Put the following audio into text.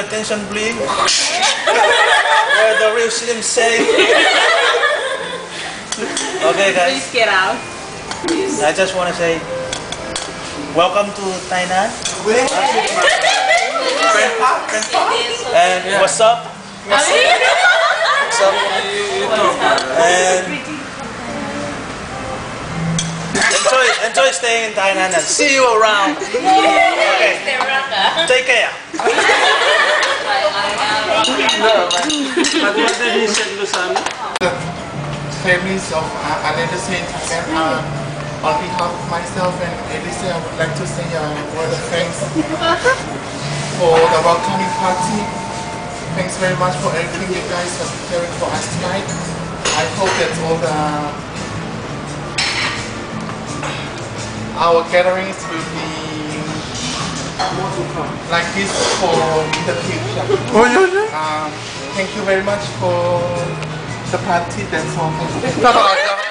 attention, please. Where the real Slim say. Okay, guys. Please get out. I just want to say, welcome to Tainan. And what's up? What's up? And enjoy staying in Thailand and see you around. Okay. Take care. Families of Alexia in Thailand, on behalf of myself and Alexia, I would like to say a word of thanks for the welcoming party. Thanks very much for everything you guys are preparing for us tonight. I hope that our gatherings will be like this for the future. Thank you very much for the party. That's all.